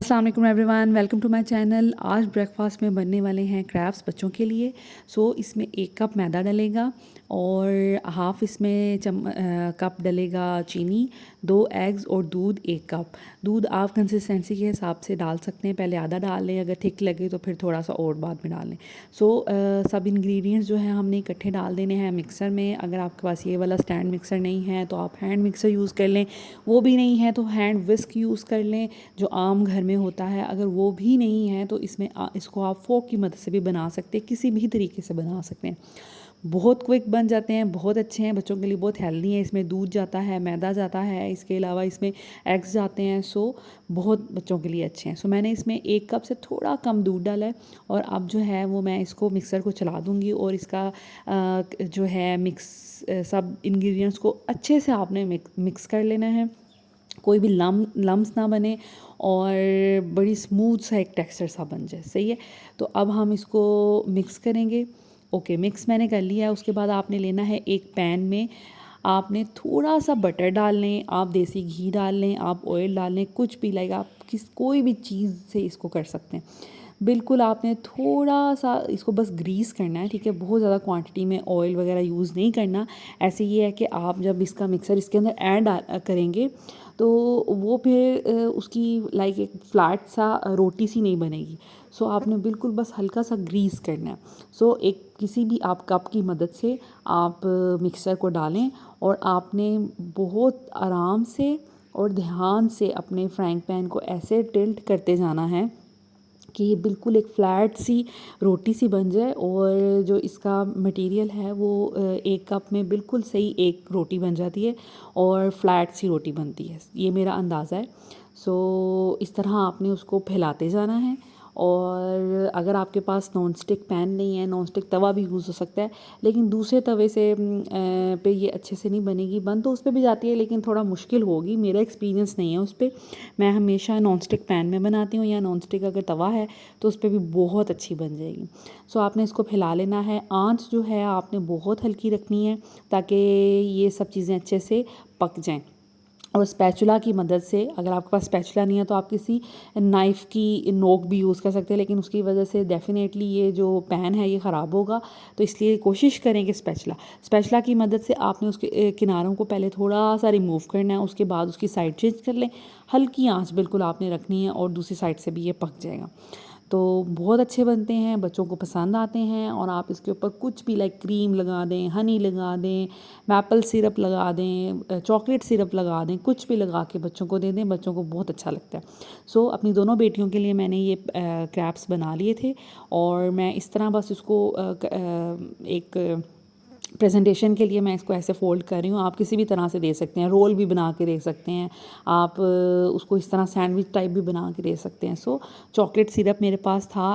अस्सलाम वालेकुम everyone, welcome to my channel. आज ब्रेकफास्ट में बनने वाले हैं क्रैब्स बच्चों के लिए। इसमें 1 कप मैदा डलेगा और हाफ़ इसमें कप डलेगा चीनी, 2 एग्स और दूध 1 कप। दूध आप कंसिस्टेंसी के हिसाब से डाल सकते हैं, पहले आधा डाल लें, अगर थिक लगे तो फिर थोड़ा सा और बाद में डाल लें। सब इंग्रेडिएंट्स जो है हमने इकट्ठे डाल देने हैं मिक्सर में। अगर आपके पास ये वाला स्टैंड मिक्सर नहीं है तो आप हैंड मिक्सर यूज़ कर लें, वो भी नहीं है तो हैंड विस्क यूज़ कर लें जो आम घर में होता है। अगर वो भी नहीं है तो इसको आप फोक की मदद से भी बना सकते हैं, किसी भी तरीके से बना सकते हैं। बहुत क्विक बन जाते हैं, बहुत अच्छे हैं, बच्चों के लिए बहुत हेल्दी है। इसमें दूध जाता है, मैदा जाता है, इसके अलावा इसमें एग्स जाते हैं। बहुत बच्चों के लिए अच्छे हैं। मैंने इसमें 1 कप से थोड़ा कम दूध डाला है और अब जो है वो मैं इसको मिक्सर को चला दूँगी और इसका जो है सब इंग्रेडिएंट्स को अच्छे से आपने मिक्स कर लेना है, कोई भी लम्स ना बने और बड़ी स्मूथ सा एक टेक्सचर सा बन जाए। सही है, तो अब हम इसको मिक्स करेंगे। ओके, मिक्स मैंने कर लिया है। उसके बाद आपने लेना है एक पैन में, आपने थोड़ा सा बटर डाल लें, आप देसी घी डाल लें, आप ऑयल डाल लें, कुछ भी लाइक आप कोई भी चीज़ से इसको कर सकते हैं। बिल्कुल आपने थोड़ा सा इसको बस ग्रीस करना है, ठीक है, बहुत ज़्यादा क्वांटिटी में ऑयल वगैरह यूज़ नहीं करना। ऐसे ये है कि आप जब इसका मिक्सर इसके अंदर ऐड करेंगे तो वो फिर उसकी लाइक एक फ्लैट सा रोटी सी नहीं बनेगी। आपने बिल्कुल बस हल्का सा ग्रीस करना है। एक किसी भी आप कप की मदद से आप मिक्सर को डालें और आपने बहुत आराम से और ध्यान से अपने फ्राइंग पैन को ऐसे टिल्ट करते जाना है कि ये बिल्कुल एक फ्लैट सी रोटी सी बन जाए और जो इसका मटेरियल है वो 1 कप में बिल्कुल सही एक रोटी बन जाती है और फ्लैट सी रोटी बनती है। ये मेरा अंदाज़ा है। इस तरह आपने उसको फैलाते जाना है। और अगर आपके पास नॉन स्टिक पैन नहीं है, नॉन स्टिक तवा भी यूज़ हो सकता है, लेकिन दूसरे तवे से पे ये अच्छे से नहीं बनेगी। बन तो उस पर भी जाती है लेकिन थोड़ा मुश्किल होगी, मेरा एक्सपीरियंस नहीं है उस पर। मैं हमेशा नॉन स्टिक पैन में बनाती हूँ या नॉन स्टिक अगर तवा है तो उस पर भी बहुत अच्छी बन जाएगी। आपने इसको फैला लेना है। आँच जो है आपने बहुत हल्की रखनी है ताकि ये सब चीज़ें अच्छे से पक जाएँ। और स्पैचुला की मदद से, अगर आपके पास स्पैचुला नहीं है तो आप किसी नाइफ़ की नोक भी यूज़ कर सकते हैं, लेकिन उसकी वजह से डेफ़िनेटली ये जो पैन है ये ख़राब होगा। तो इसलिए कोशिश करें कि स्पैचुला की मदद से आपने उसके किनारों को पहले थोड़ा सा रिमूव करना है, उसके बाद उसकी साइड चेंज कर लें। हल्की आंच बिल्कुल आपने रखनी है और दूसरी साइड से भी ये पक जाएगा। तो बहुत अच्छे बनते हैं, बच्चों को पसंद आते हैं। और आप इसके ऊपर कुछ भी लाइक क्रीम लगा दें, हनी लगा दें, मैपल सिरप लगा दें, चॉकलेट सिरप लगा दें, कुछ भी लगा के बच्चों को दे दें, बच्चों को बहुत अच्छा लगता है। अपनी दोनों बेटियों के लिए मैंने ये क्रैप्स बना लिए थे और मैं इस तरह बस इसको एक प्रेजेंटेशन के लिए मैं इसको ऐसे फ़ोल्ड कर रही हूँ। आप किसी भी तरह से दे सकते हैं, रोल भी बना के दे सकते हैं, आप उसको इस तरह सैंडविच टाइप भी बना के दे सकते हैं। चॉकलेट सिरप मेरे पास था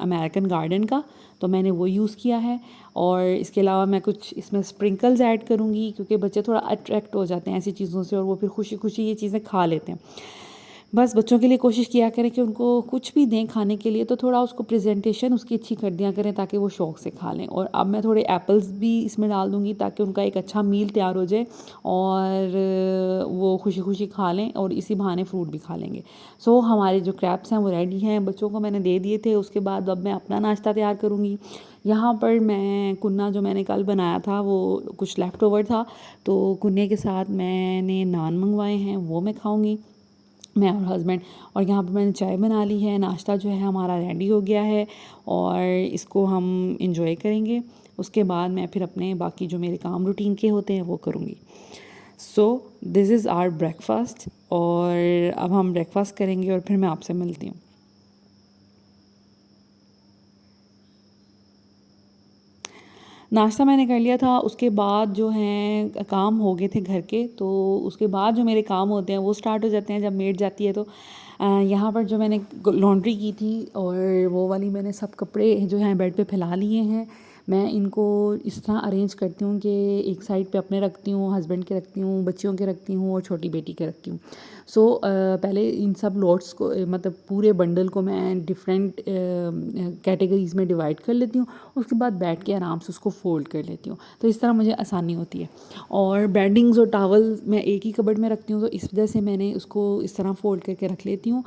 अमेरिकन गार्डन का, तो मैंने वो यूज़ किया है। और इसके अलावा मैं कुछ इसमें स्प्रिंकल्स ऐड करूँगी क्योंकि बच्चे थोड़ा अट्रैक्ट हो जाते हैं ऐसी चीज़ों से और वो फिर खुशी खुशी ये चीज़ें खा लेते हैं। बस बच्चों के लिए कोशिश किया करें कि उनको कुछ भी दें खाने के लिए तो थोड़ा उसको प्रेजेंटेशन उसकी अच्छी कर दिया करें ताकि वो शौक़ से खा लें। और अब मैं थोड़े एप्पल्स भी इसमें डाल दूँगी ताकि उनका एक अच्छा मील तैयार हो जाए और वो खुशी खुशी खा लें और इसी बहाने फ्रूट भी खा लेंगे। हमारे जो क्रैप्स हैं वो रेडी हैं, बच्चों को मैंने दे दिए थे। उसके बाद अब मैं अपना नाश्ता तैयार करूँगी। यहाँ पर मैं कुन्ना जो मैंने कल बनाया था वो कुछ लेफ़्ट ओवर था, तो कुन्ने के साथ मैंने नान मंगवाए हैं, वो मैं खाऊँगी, मैं और हस्बैंड। और यहाँ पर मैंने चाय बना ली है। नाश्ता जो है हमारा रेडी हो गया है और इसको हम इंजॉय करेंगे। उसके बाद मैं फिर अपने बाकी जो मेरे काम रूटीन के होते हैं वो करूँगी। दिस इज़ आवर ब्रेकफास्ट और अब हम ब्रेकफास्ट करेंगे और फिर मैं आपसे मिलती हूँ। नाश्ता मैंने कर लिया था। उसके बाद जो हैं काम हो गए थे घर के, तो उसके बाद जो मेरे काम होते हैं वो स्टार्ट हो जाते हैं जब मेड जाती है। तो यहाँ पर जो मैंने लॉन्ड्री की थी और वो वाली मैंने सब कपड़े जो हैं बेड पे फैला लिए हैं। मैं इनको इस तरह अरेंज करती हूँ कि एक साइड पे अपने रखती हूँ, हस्बैंड के रखती हूँ, बच्चियों के रखती हूँ और छोटी बेटी के रखती हूँ। पहले इन सब लॉट्स को मतलब पूरे बंडल को मैं डिफरेंट कैटेगरीज़ में डिवाइड कर लेती हूँ। उसके बाद बैठ के आराम से उसको फ़ोल्ड कर लेती हूँ, तो इस तरह मुझे आसानी होती है। और बेडिंग्स और टॉवल मैं एक ही कबर्ड में रखती हूँ, तो इस वजह से मैंने उसको इस तरह फ़ोल्ड करके रख लेती हूँ।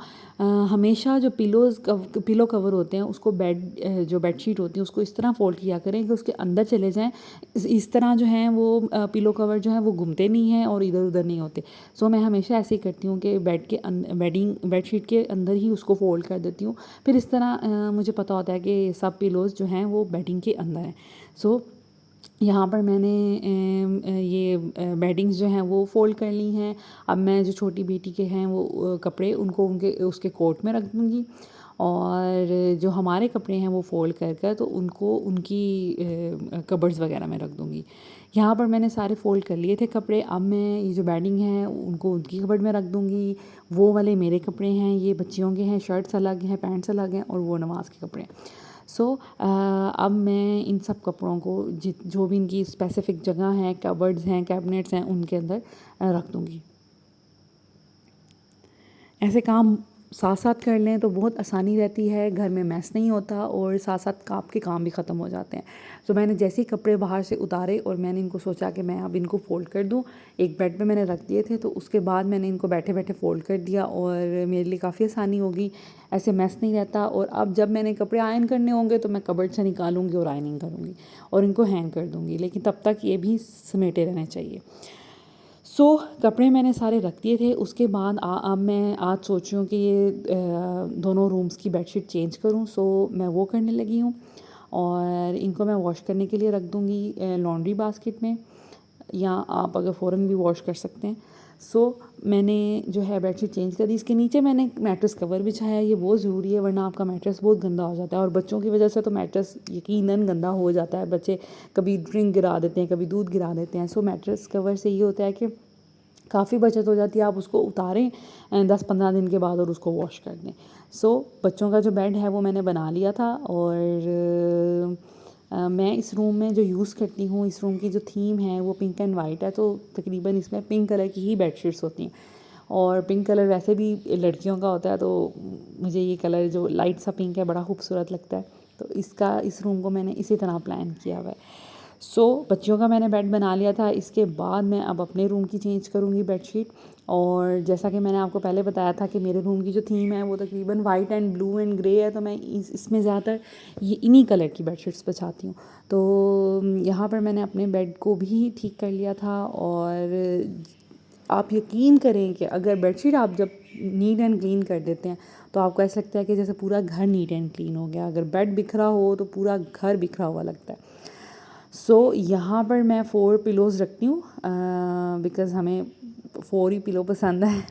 हमेशा जो पिलो कवर होते हैं उसको जो बेडशीट होती है उसको इस तरह फ़ोल्ड किया करें कि उसके अंदर चले जाएँ। इस तरह जो हैं वो पिलो कवर जो हैं वो घूमते नहीं हैं और इधर उधर नहीं होते। मैं हमेशा ऐसे ही करती हूँ कि बेडशीट के अंदर ही उसको फ़ोल्ड कर देती हूँ। फिर इस तरह मुझे पता होता है कि सब पिलोज़ जो हैं वो बेडिंग के अंदर हैं। यहाँ पर मैंने ये बेडिंग्स जो हैं वो फ़ोल्ड कर ली हैं। अब मैं जो छोटी बेटी के हैं वो कपड़े उनको उनके उसके कोट में रख दूँगी, और जो हमारे कपड़े हैं वो फ़ोल्ड कर तो उनको उनकी कबर्ड्स वगैरह में रख दूँगी। यहाँ पर मैंने सारे फ़ोल्ड कर लिए थे कपड़े। अब मैं ये जो बेडिंग है उनको उनकी कबर्ड में रख दूँगी। वो वाले मेरे कपड़े हैं, ये बच्चियों के हैं, शर्ट्स अलग हैं, पैंट्स अलग हैं, और वो नमाज़ के कपड़े हैं। अब मैं इन सब कपड़ों को जो भी इनकी स्पेसिफ़िक जगह है, कबर्ड्स हैं, कैबिनेट्स हैं, उनके अंदर रख दूँगी। ऐसे काम साथ साथ कर लें तो बहुत आसानी रहती है, घर में मैस नहीं होता, और साथ साथ आपके काम भी ख़त्म हो जाते हैं। मैंने जैसे ही कपड़े बाहर से उतारे और मैंने इनको सोचा कि मैं अब इनको फ़ोल्ड कर दूँ, एक बेड पे मैंने रख दिए थे, तो उसके बाद मैंने इनको बैठे बैठे फ़ोल्ड कर दिया और मेरे लिए काफ़ी आसानी होगी, ऐसे मैस नहीं रहता। और अब जब मैंने कपड़े आयरन करने होंगे तो मैं कबर्ड से निकालूंगी और आयरनिंग करूँगी और इनको हैंग कर दूँगी, लेकिन तब तक ये भी समेटे रहने चाहिए। कपड़े मैंने सारे रख दिए थे। उसके बाद अब मैं आज सोच रही हूँ कि ये दोनों रूम्स की बेडशीट चेंज करूँ, मैं वो करने लगी हूँ, और इनको मैं वॉश करने के लिए रख दूँगी लॉन्ड्री बास्केट में, या आप अगर फ़ौरन भी वॉश कर सकते हैं। मैंने जो है बेडशीट चेंज कर दी। इसके नीचे मैंने मैट्रेस कवर बिछाया, ये बहुत ज़रूरी है, वरना आपका मैट्रेस बहुत गंदा हो जाता है, और बच्चों की वजह से तो मैट्रेस यकीनन गंदा हो जाता है। बच्चे कभी ड्रिंक गिरा देते हैं, कभी दूध गिरा देते हैं। मैट्रेस कवर से ये होता है कि काफ़ी बचत हो जाती है। आप उसको उतारें 10-15 दिन के बाद और उसको वॉश कर दें। बच्चों का जो बेड है वो मैंने बना लिया था, और मैं इस रूम में जो यूज़ करती हूँ, इस रूम की जो थीम है वो पिंक एंड वाइट है, तो तकरीबन इसमें पिंक कलर की ही बेडशीट्स होती हैं, और पिंक कलर वैसे भी लड़कियों का होता है, तो मुझे ये कलर जो लाइट सा पिंक है बड़ा खूबसूरत लगता है, तो इस रूम को मैंने इसी तरह प्लान किया हुआ है। बच्चियों का मैंने बेड बना लिया था। इसके बाद मैं अब अपने रूम की चेंज करूँगी बेडशीट, और जैसा कि मैंने आपको पहले बताया था कि मेरे रूम की जो थीम है वो तकरीबन white and blue and grey है, तो मैं इसमें ज़्यादातर ये इन्हीं कलर की बेडशीट्स बिछाती हूँ। यहाँ पर मैंने अपने बेड को भी ठीक कर लिया था, और आप यकीन करें कि अगर बेडशीट आप जब नीट एंड क्लीन कर देते हैं तो आपको ऐसा लगता है कि जैसे पूरा घर नीट एंड क्लीन हो गया। अगर बेड बिखरा हो तो पूरा घर बिखरा हुआ लगता है। यहाँ पर मैं 4 पिलोज़ रखती हूँ, बिकॉज़ हमें 4 ही पिलो पसंद है,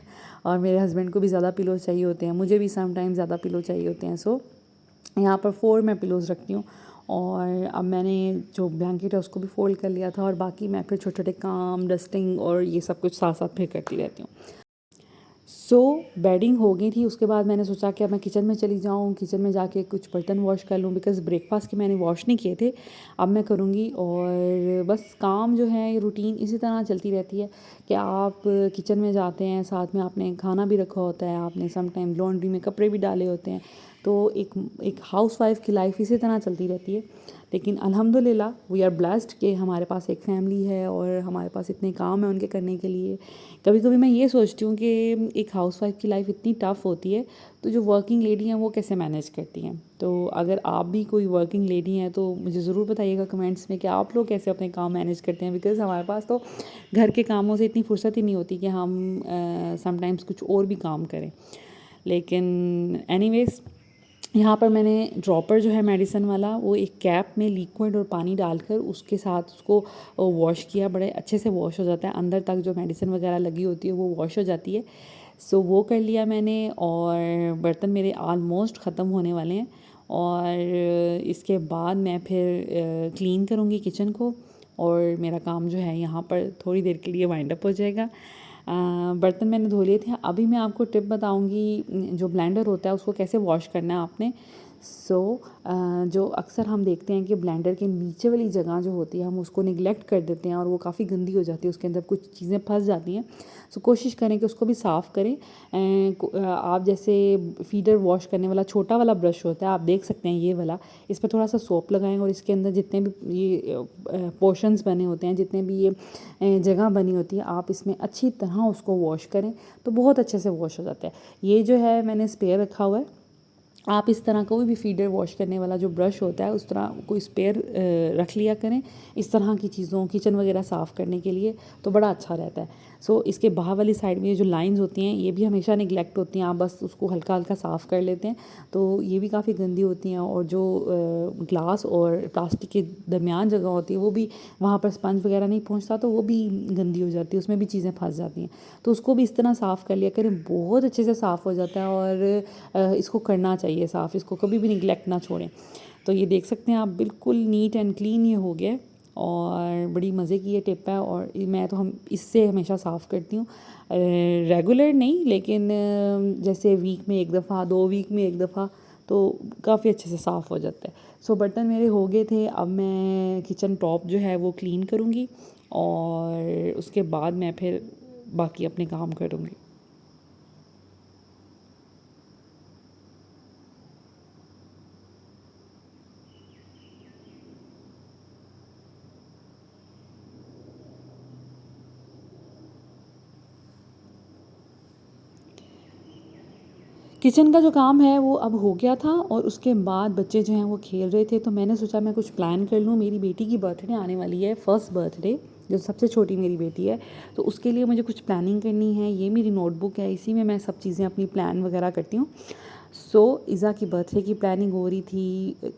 और मेरे हस्बैंड को भी ज़्यादा पिलोज़ चाहिए होते हैं, मुझे भी समटाइम ज़्यादा पिलो चाहिए होते हैं। यहाँ पर 4 मैं पिलोज़ रखती हूँ, और अब मैंने जो ब्लैंकेट है उसको भी फ़ोल्ड कर लिया था, और बाकी मैं फिर छोटे-छोटे काम, डस्टिंग और ये सब कुछ साथ-साथ फिर करती रहती हूँ। बेडिंग हो गई थी। उसके बाद मैंने सोचा कि अब मैं किचन में चली जाऊँ, किचन में जाके कुछ बर्तन वॉश कर लूँ, बिकॉज़ ब्रेकफास्ट के मैंने वॉश नहीं किए थे, अब मैं करूँगी। और बस काम जो है ये रूटीन इसी तरह चलती रहती है कि आप किचन में जाते हैं, साथ में आपने खाना भी रखा होता है, आपने सम टाइम लॉन्ड्री में कपड़े भी डाले होते हैं, तो एक हाउसवाइफ़ की लाइफ इसी तरह चलती रहती है। लेकिन अल्हम्दुलिल्लाह वी आर ब्लेस्ड कि हमारे पास एक फ़ैमिली है और हमारे पास इतने काम हैं उनके करने के लिए। कभी कभी मैं ये सोचती हूँ कि एक हाउसवाइफ़ की लाइफ इतनी टफ़ होती है, तो जो वर्किंग लेडी हैं वो कैसे मैनेज करती हैं। तो अगर आप भी कोई वर्किंग लेडी हैं तो मुझे ज़रूर बताइएगा कमेंट्स में कि आप लोग कैसे अपने काम मैनेज करते हैं, बिकॉज़ हमारे पास तो घर के कामों से इतनी फुर्सत ही नहीं होती कि हम समटाइम्स कुछ और भी काम करें। लेकिन एनीवेज़, यहाँ पर मैंने ड्रॉपर जो है मेडिसिन वाला, वो एक कैप में लिक्विड और पानी डालकर उसके साथ उसको वॉश किया, बड़े अच्छे से वॉश हो जाता है, अंदर तक जो मेडिसिन वगैरह लगी होती है वो वॉश हो जाती है। वो कर लिया मैंने, और बर्तन मेरे ऑलमोस्ट ख़त्म होने वाले हैं, और इसके बाद मैं फिर क्लीन करूँगी किचन को, और मेरा काम जो है यहाँ पर थोड़ी देर के लिए वाइंड अप हो जाएगा। बर्तन मैंने धो लिए थे। अभी मैं आपको टिप बताऊंगी, जो ब्लेंडर होता है उसको कैसे वॉश करना है आपने। सो जो अक्सर हम देखते हैं कि ब्लेंडर के नीचे वाली जगह जो होती है हम उसको निगलेक्ट कर देते हैं और वो काफ़ी गंदी हो जाती है, उसके अंदर कुछ चीज़ें फंस जाती हैं। सो कोशिश करें कि उसको भी साफ़ करें। आप जैसे फीडर वॉश करने वाला छोटा वाला ब्रश होता है, आप देख सकते हैं ये वाला, इस पर थोड़ा सा सोप लगाएं और इसके अंदर जितने भी ये पोर्शंस बने होते हैं, जितने भी ये जगह बनी होती है, आप इसमें अच्छी तरह उसको वॉश करें तो बहुत अच्छे से वॉश हो जाता है। ये जो है मैंने स्पेयर रखा हुआ है, आप इस तरह कोई भी फीडर वॉश करने वाला जो ब्रश होता है उस तरह कोई स्पेयर रख लिया करें इस तरह की चीज़ों, किचन वगैरह साफ़ करने के लिए, तो बड़ा अच्छा रहता है। सो इसके बाहर वाली साइड में ये जो लाइंस होती हैं ये भी हमेशा निगलेक्ट होती हैं, आप बस उसको हल्का हल्का साफ़ कर लेते हैं तो ये भी काफ़ी गंदी होती हैं। और जो ग्लास और प्लास्टिक के दरमियान जगह होती है वो भी, वहाँ पर स्पंज वगैरह नहीं पहुँचता तो वो भी गंदी हो जाती है, उसमें भी चीज़ें फंस जाती हैं। तो उसको भी इस तरह साफ़ कर लिया करें, बहुत अच्छे से साफ़ हो जाता है। और इसको करना चाहिए साफ़, इसको कभी भी निगलेक्ट ना छोड़ें। तो ये देख सकते हैं आप, बिल्कुल नीट एंड क्लीन ये हो गया और बड़ी मज़े की ये टिप है। और मैं तो हम इससे हमेशा साफ़ करती हूँ, रेगुलर नहीं लेकिन जैसे वीक में एक दफ़ा, 2 वीक में एक दफ़ा, तो काफ़ी अच्छे से साफ़ हो जाता है। सो बर्तन मेरे हो गए थे, अब मैं किचन टॉप जो है वो क्लीन करूँगी और उसके बाद मैं फिर बाकी अपने काम करूँगी। किचन का जो काम है वो अब हो गया था और उसके बाद बच्चे जो हैं वो खेल रहे थे, तो मैंने सोचा मैं कुछ प्लान कर लूँ। मेरी बेटी की बर्थडे आने वाली है, फर्स्ट बर्थडे, जो सबसे छोटी मेरी बेटी है, तो उसके लिए मुझे कुछ प्लानिंग करनी है। ये मेरी नोटबुक है, इसी में मैं सब चीज़ें अपनी प्लान वगैरह करती हूँ। सो इज़ा की बर्थडे की प्लानिंग हो रही थी।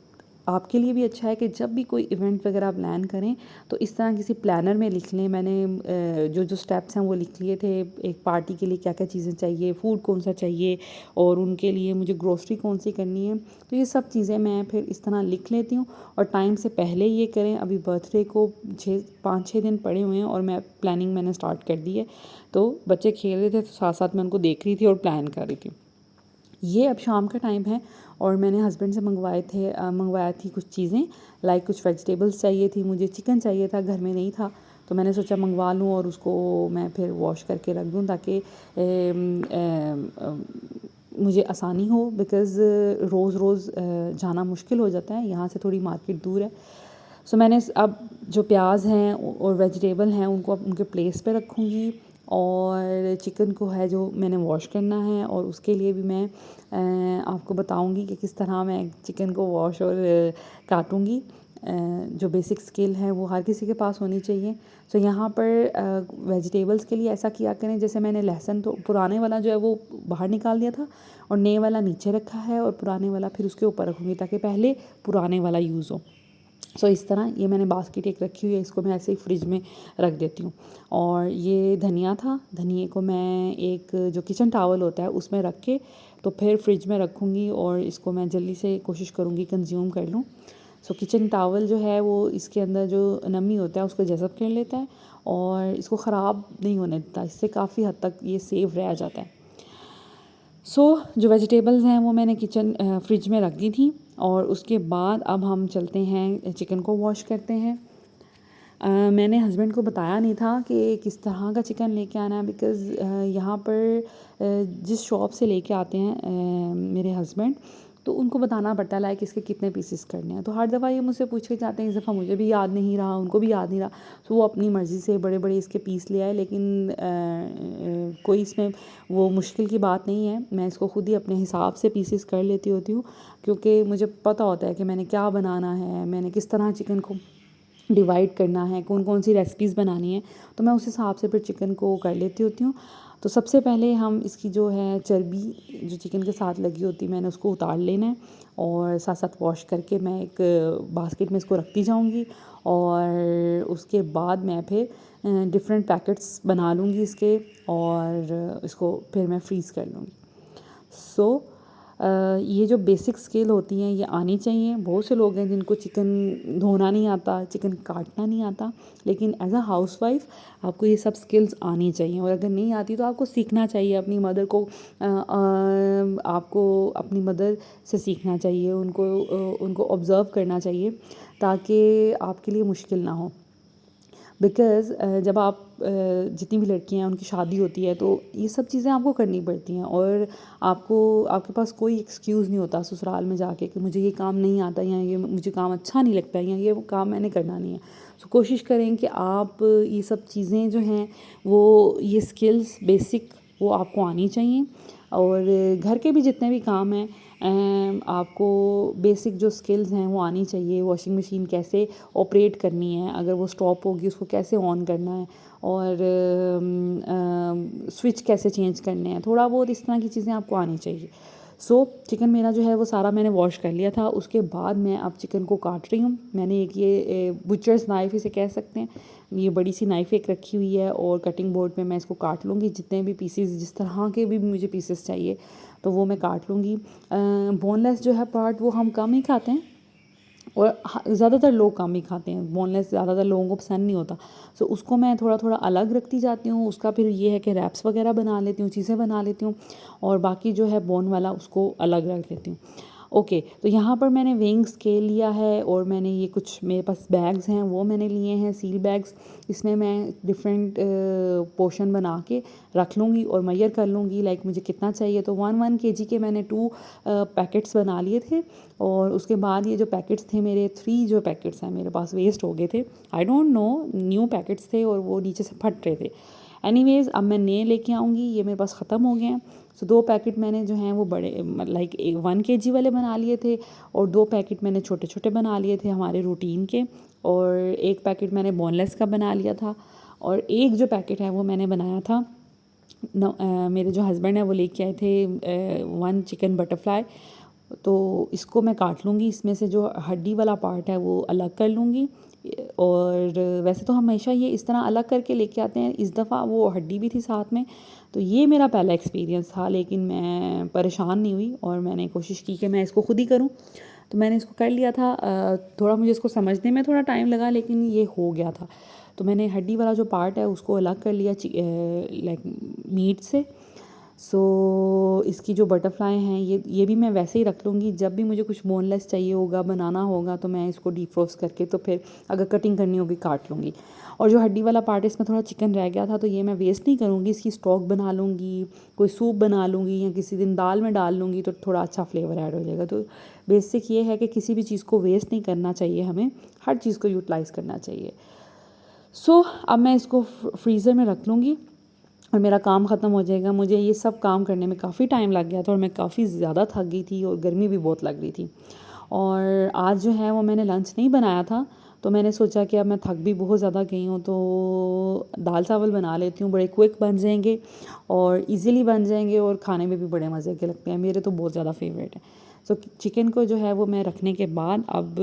आपके लिए भी अच्छा है कि जब भी कोई इवेंट वगैरह प्लान करें तो इस तरह किसी प्लानर में लिख लें। मैंने जो जो स्टेप्स हैं वो लिख लिए थे, एक पार्टी के लिए क्या क्या चीज़ें चाहिए, फ़ूड कौन सा चाहिए और उनके लिए मुझे ग्रोसरी कौन सी करनी है, तो ये सब चीज़ें मैं फिर इस तरह लिख लेती हूँ। और टाइम से पहले ये करें, अभी बर्थडे को 5-6 दिन पड़े हुए हैं और प्लानिंग मैंने स्टार्ट कर दी है। तो बच्चे खेल रहे थे तो साथ साथ मैं उनको देख रही थी और प्लान कर रही थी। ये अब शाम का टाइम है और मैंने हस्बैंड से मंगवाया थी कुछ चीज़ें, लाइक कुछ वेजिटेबल्स चाहिए थी, मुझे चिकन चाहिए था, घर में नहीं था, तो मैंने सोचा मंगवा लूँ और उसको मैं फिर वॉश करके रख दूँ ताकि मुझे आसानी हो, बिकॉज़ रोज़ रोज़ जाना मुश्किल हो जाता है, यहाँ से थोड़ी मार्केट दूर है। सो मैंने अब जो प्याज हैं और वेजिटेबल हैं उनको अब उनके प्लेस पे रखूँगी और चिकन को है जो मैंने वॉश करना है और उसके लिए भी मैं आपको बताऊँगी कि किस तरह मैं चिकन को वॉश और काटूँगी। जो बेसिक स्किल है वो हर किसी के पास होनी चाहिए। सो यहाँ पर वेजिटेबल्स के लिए ऐसा किया करें, जैसे मैंने लहसुन तो पुराने वाला जो है वो बाहर निकाल दिया था और नए वाला नीचे रखा है और पुराने वाला फिर उसके ऊपर रखूँगी ताकि पहले पुराने वाला यूज़ हो। सो इस तरह ये मैंने बास्केट एक रखी हुई है, इसको मैं ऐसे ही फ्रिज में रख देती हूँ। और ये धनिया था, धनिए को मैं एक जो किचन टावल होता है उसमें रख के तो फिर फ्रिज में रखूँगी और इसको मैं जल्दी से कोशिश करूँगी कंज्यूम कर लूँ। सो किचन टावल जो है वो इसके अंदर जो नमी होता है उसको जज़ब कर लेता है और इसको ख़राब नहीं होने देता, इससे काफ़ी हद तक ये सेफ रह जाता है। सो जो वेजिटेबल्स हैं वो मैंने फ्रिज में रख दी थी और उसके बाद अब हम चलते हैं चिकन को वॉश करते हैं। मैंने हस्बैंड को बताया नहीं था कि किस तरह का चिकन लेके आना है, बिकॉज़ यहाँ पर जिस शॉप से लेके आते हैं मेरे हस्बैंड, तो उनको बताना पड़ता है लाइक इसके कितने पीसेस करने हैं। तो हर दफ़ा ये मुझसे पूछ के जाते हैं, इस दफ़ा मुझे भी याद नहीं रहा, उनको भी याद नहीं रहा, तो वो अपनी मर्ज़ी से बड़े बड़े इसके पीस ले आए। लेकिन कोई इसमें वो मुश्किल की बात नहीं है, मैं इसको खुद ही अपने हिसाब से पीसेस कर लेती होती हूँ, क्योंकि मुझे पता होता है कि मैंने क्या बनाना है, मैंने किस तरह चिकन को डिवाइड करना है, कौन कौन सी रेसिपीज़ बनानी है, तो मैं उस हिसाब से फिर चिकन को कर लेती होती हूँ। तो सबसे पहले हम इसकी जो है चर्बी जो चिकन के साथ लगी होती है मैंने उसको उतार लेना है और साथ साथ वॉश करके मैं एक बास्केट में इसको रखती जाऊँगी और उसके बाद मैं फिर डिफरेंट पैकेट्स बना लूँगी इसके और इसको फिर मैं फ्रीज़ कर लूँगी। सो ये जो बेसिक स्किल होती हैं ये आनी चाहिए। बहुत से लोग हैं जिनको चिकन धोना नहीं आता, चिकन काटना नहीं आता, लेकिन एज अ हाउसवाइफ आपको ये सब स्किल्स आनी चाहिए। और अगर नहीं आती तो आपको सीखना चाहिए। अपनी मदर को आपको अपनी मदर से सीखना चाहिए, उनको ऑब्ज़र्व करना चाहिए ताकि आपके लिए मुश्किल ना हो। बिकॉज़ जब आप जितनी भी लड़कियां हैं उनकी शादी होती है तो ये सब चीज़ें आपको करनी पड़ती हैं, और आपके पास कोई एक्सक्यूज़ नहीं होता ससुराल में जाके कि मुझे ये काम नहीं आता, या ये मुझे काम अच्छा नहीं लगता, या ये वो काम मैंने करना नहीं है। सो कोशिश करें कि आप ये सब चीज़ें जो हैं वो ये स्किल्स बेसिक वो आपको आनी चाहिए। और घर के भी जितने भी काम हैं आपको बेसिक जो स्किल्स हैं वो आनी चाहिए। वॉशिंग मशीन कैसे ऑपरेट करनी है, अगर वो स्टॉप होगी उसको कैसे ऑन करना है, और स्विच कैसे चेंज करने हैं, थोड़ा बहुत इस तरह की चीज़ें आपको आनी चाहिए। सो चिकन मेरा जो है वो सारा मैंने वॉश कर लिया था। उसके बाद मैं अब चिकन को काट रही हूँ। मैंने एक ये बुचर्स नाइफ़ इसे कह सकते हैं, ये बड़ी सी नाइफ़ एक रखी हुई है, और कटिंग बोर्ड पे मैं इसको काट लूँगी। जितने भी पीसेस, जिस तरह के भी मुझे पीसेस चाहिए तो वो मैं काट लूँगी। बोनलेस जो है पार्ट वो हम कम ही खाते हैं, और ज़्यादातर लोग कम ही खाते हैं। बोनलेस ज़्यादातर लोगों को पसंद नहीं होता। सो उसको मैं थोड़ा थोड़ा अलग रखती जाती हूँ। उसका फिर ये है कि रैप्स वगैरह बना लेती हूँ, चीज़ें बना लेती हूँ, और बाकी जो है बोन वाला उसको अलग रख लेती हूँ। ओके, तो यहाँ पर मैंने वेइंग स्केल लिया है, और मैंने ये कुछ मेरे पास बैग्स हैं वो मैंने लिए हैं, सील बैग्स। इसमें मैं डिफरेंट पोर्शन बना के रख लूँगी और मेजर कर लूँगी लाइक मुझे कितना चाहिए। तो 1 kg के मैंने 2 पैकेट्स बना लिए थे, और उसके बाद ये जो पैकेट्स थे मेरे 3 जो पैकेट्स हैं मेरे पास वेस्ट हो गए थे। I don't know, new packets थे और वो नीचे से फट रहे थे। एनीवेज़ अब मैं नए लेके आऊँगी, ये मेरे पास ख़त्म हो गए हैं। सो 2 पैकेट मैंने जो हैं वो बड़े लाइक 1 kg वाले बना लिए थे, और 2 पैकेट मैंने छोटे छोटे बना लिए थे हमारे रूटीन के, और 1 पैकेट मैंने बोनलेस का बना लिया था, और एक जो पैकेट है वो मैंने बनाया था मेरे जो हस्बैंड है वो लेके आए थे 1 चिकन बटरफ्लाई। तो इसको मैं काट लूँगी, इसमें से जो हड्डी वाला पार्ट है वो अलग कर लूँगी। और वैसे तो हमेशा ये इस तरह अलग करके लेके आते हैं, इस दफ़ा वो हड्डी भी थी साथ में। तो ये मेरा पहला एक्सपीरियंस था, लेकिन मैं परेशान नहीं हुई और मैंने कोशिश की कि मैं इसको खुद ही करूँ। तो मैंने इसको कर लिया था। थोड़ा मुझे इसको समझने में थोड़ा टाइम लगा, लेकिन ये हो गया था। तो मैंने हड्डी वाला जो पार्ट है उसको अलग कर लिया लाइक मीट से। सो इसकी जो बटरफ्लाई हैं ये भी मैं वैसे ही रख लूँगी। जब भी मुझे कुछ बोनलेस चाहिए होगा, बनाना होगा, तो मैं इसको डीफ्रोस्ट करके तो फिर अगर कटिंग करनी होगी काट लूँगी। और जो हड्डी वाला पार्ट है इसमें थोड़ा चिकन रह गया था, तो ये मैं वेस्ट नहीं करूँगी, इसकी स्टॉक बना लूँगी, कोई सूप बना लूँगी, या किसी दिन दाल में डाल लूँगी तो थोड़ा अच्छा फ्लेवर ऐड हो जाएगा। तो बेसिक ये है कि किसी भी चीज़ को वेस्ट नहीं करना चाहिए, हमें हर चीज़ को यूटिलाइज़ करना चाहिए। सो अब मैं इसको फ्रीज़र में रख लूँगी और मेरा काम ख़त्म हो जाएगा। मुझे ये सब काम करने में काफ़ी टाइम लग गया था, और मैं काफ़ी ज़्यादा थक गई थी, और गर्मी भी बहुत लग रही थी। और आज जो है वो मैंने लंच नहीं बनाया था, तो मैंने सोचा कि अब मैं थक भी बहुत ज़्यादा गई हूँ तो दाल चावल बना लेती हूँ। बड़े क्विक बन जाएंगे और इजीली बन जाएंगे, और खाने में भी बड़े मज़े के लगते हैं, मेरे तो बहुत ज़्यादा फेवरेट है। सो चिकन को जो है वो मैं रखने के बाद अब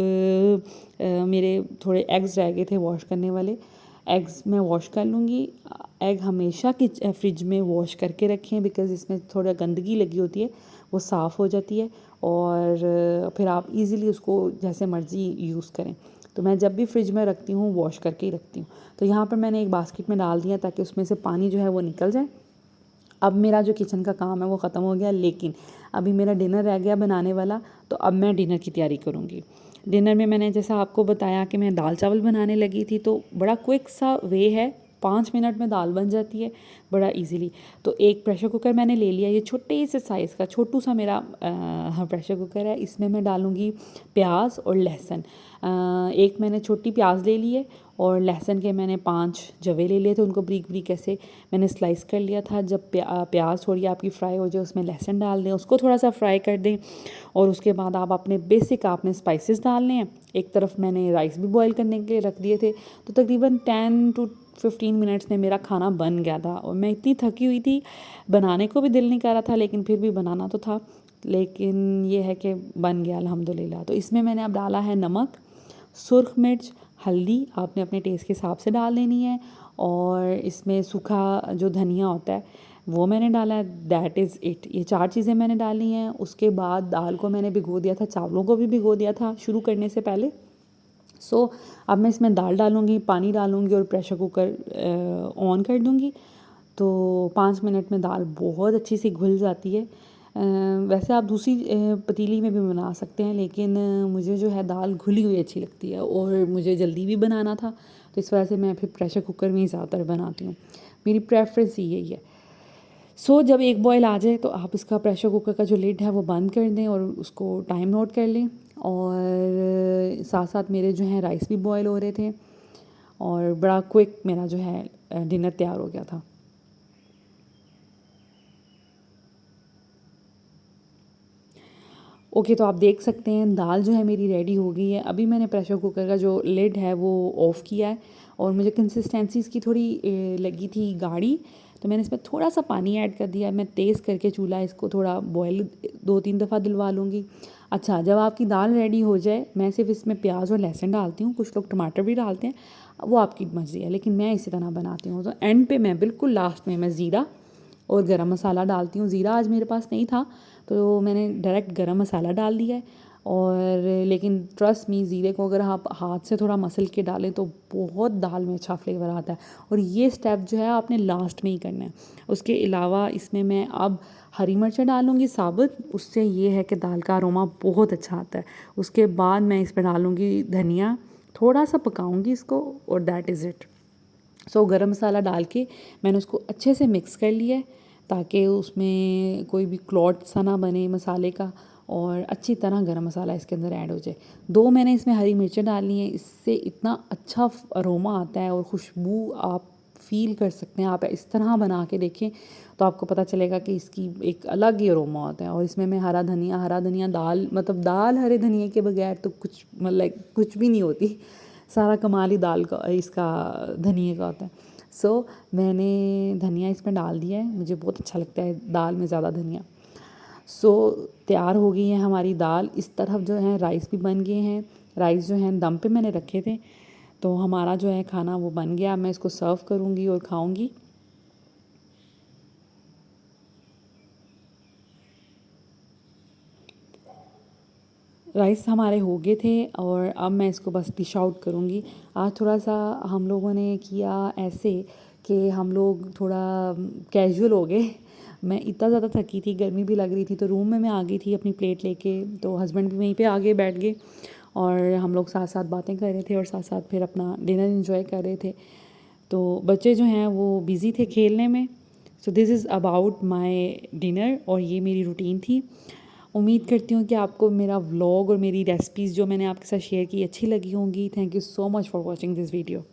मेरे थोड़े एग्स रह गए थे वॉश करने वाले, एग्स मैं वॉश कर लूँगी। एग हमेशा कि फ्रिज में वॉश करके रखें, बिकॉज़ इसमें थोड़ा गंदगी लगी होती है, वो साफ़ हो जाती है, और फिर आप इजीली उसको जैसे मर्ज़ी यूज़ करें। तो मैं जब भी फ्रिज में रखती हूँ वॉश करके ही रखती हूँ। तो यहाँ पर मैंने एक बास्केट में डाल दिया ताकि उसमें से पानी जो है वो निकल जाए। अब मेरा जो किचन का काम है वो ख़त्म हो गया, लेकिन अभी मेरा डिनर रह गया बनाने वाला। तो अब मैं डिनर की तैयारी करूँगी। डिनर में मैंने जैसा आपको बताया कि मैं दाल चावल बनाने लगी थी, तो बड़ा क्विक सा वे है, 5 मिनट में दाल बन जाती है बड़ा इजीली। तो एक प्रेशर कुकर मैंने ले लिया, ये छोटे से साइज़ का छोटू सा मेरा प्रेशर कुकर है। इसमें मैं डालूँगी प्याज और लहसुन। एक मैंने छोटी प्याज ले ली है, और लहसुन के मैंने 5 जवे ले लिए थे, उनको ब्रीक ब्रीक ऐसे मैंने स्लाइस कर लिया था। जब प्याज थोड़ी आपकी फ्राई हो जाए उसमें लहसुन डाल दें, उसको थोड़ा सा फ्राई कर दें, और उसके बाद आप अपने बेसिक आपने स्पाइसेस डालने हैं। एक तरफ मैंने राइस भी बॉईल करने के लिए रख दिए थे। तो तकरीबन 10 to 15 मिनट्स में मेरा खाना बन गया था, और मैं इतनी थकी हुई थी, बनाने को भी दिल नहीं कर रहा था, लेकिन फिर भी बनाना तो था। लेकिन ये है कि बन गया अल्हम्दुलिल्लाह। तो इसमें मैंने अब डाला है नमक, सुर्ख मिर्च, हल्दी आपने अपने टेस्ट के हिसाब से डाल लेनी है, और इसमें सूखा जो धनिया होता है वो मैंने डाला है, दैट इज़ इट। ये 4 चीज़ें मैंने डाली हैं। उसके बाद दाल को मैंने भिगो दिया था, चावलों को भी भिगो दिया था शुरू करने से पहले। अब मैं इसमें दाल डालूँगी, पानी डालूँगी और प्रेशर कुकर ऑन कर दूँगी। तो 5 मिनट में दाल बहुत अच्छी सी घुल जाती है। वैसे आप दूसरी पतीली में भी बना सकते हैं, लेकिन मुझे जो है दाल घुली हुई अच्छी लगती है और मुझे जल्दी भी बनाना था, तो इस वजह से मैं फिर प्रेशर कुकर में ही ज़्यादातर बनाती हूँ। मेरी प्रेफरेंस ही यही है। जब एक बॉयल आ जाए तो आप इसका प्रेशर कुकर का जो लिड है वो बंद कर दें और उसको टाइम नोट कर लें। और साथ साथ मेरे जो हैं राइस भी बॉयल हो रहे थे और बड़ा क्विक मेरा जो है डिनर तैयार हो गया था। ओके, तो आप देख सकते हैं दाल जो है मेरी रेडी हो गई है। अभी मैंने प्रेशर कुकर का जो लिड है वो ऑफ़ किया है और मुझे कंसिस्टेंसी इसकी थोड़ी लगी थी गाढ़ी, तो मैंने इसमें थोड़ा सा पानी ऐड कर दिया। मैं तेज़ करके चूल्हा इसको थोड़ा बॉयल 2-3 दफ़ा दिलवा लूँगी। अच्छा, जब आपकी दाल रेडी हो जाए, मैं सिर्फ इसमें प्याज और लहसुन डालती हूँ, कुछ लोग टमाटर भी डालते हैं, वो आपकी मर्ज़ी है, लेकिन मैं इसी तरह बनाती हूँ। तो एंड पे मैं बिल्कुल लास्ट में मैं ज़ीरा और गरम मसाला डालती हूँ। ज़ीरा आज मेरे पास नहीं था, तो मैंने डायरेक्ट गरम मसाला डाल दिया है। और लेकिन ट्रस्ट मी, ज़ीरे को अगर आप हाथ से थोड़ा मसल के डालें तो बहुत दाल में अच्छा फ्लेवर आता है। और ये स्टेप जो है आपने लास्ट में ही करना है। उसके अलावा इसमें मैं अब हरी मिर्चें डालूँगी साबुत, उससे ये है कि दाल का अरोमा बहुत अच्छा आता है। उसके बाद मैं इसमें डालूँगी धनिया, थोड़ा सा पकाऊँगी इसको और दैट इज़ इट। गरम मसाला डाल के मैंने उसको अच्छे से मिक्स कर लिया है, ताकि उसमें कोई भी क्लॉट सा ना बने मसाले का, और अच्छी तरह गरम मसाला इसके अंदर ऐड हो जाए। 2 मैंने इसमें हरी मिर्चें डाली हैं, इससे इतना अच्छा अरोमा आता है और खुशबू आप फ़ील कर सकते हैं। आप इस तरह बना के देखें तो आपको पता चलेगा कि इसकी एक अलग ही अरोमा होता है। और इसमें मैं हरा धनिया दाल, मतलब दाल हरे धनिए के बगैर तो कुछ मतलब कुछ भी नहीं होती। सारा कमाल ही दाल का इसका धनिए का होता है। मैंने धनिया इसमें डाल दिया है, मुझे बहुत अच्छा लगता है दाल में ज़्यादा धनिया। तैयार हो गई है हमारी दाल। इस तरफ जो है राइस भी बन गए हैं। राइस जो हैं दम पे मैंने रखे थे, तो हमारा जो है खाना वो बन गया। मैं इसको सर्व करूँगी और खाऊँगी। राइस हमारे हो गए थे और अब मैं इसको बस डिश आउट करूँगी। आज थोड़ा सा हम लोगों ने किया ऐसे कि हम लोग थोड़ा कैजुअल हो गए। मैं इतना ज़्यादा थकी थी, गर्मी भी लग रही थी, तो रूम में मैं आ गई थी अपनी प्लेट लेके, तो हस्बैंड भी वहीं पे आगे बैठ गए और हम लोग साथ साथ बातें कर रहे थे और साथ साथ फिर अपना डिनर एंजॉय कर रहे थे। तो बच्चे जो हैं वो बिज़ी थे खेलने में। This is about my dinner और ये मेरी रूटीन थी। उम्मीद करती हूँ कि आपको मेरा व्लॉग और मेरी रेसिपीज़ जो मैंने आपके साथ शेयर की अच्छी लगी होंगी। Thank you so much for watching this video.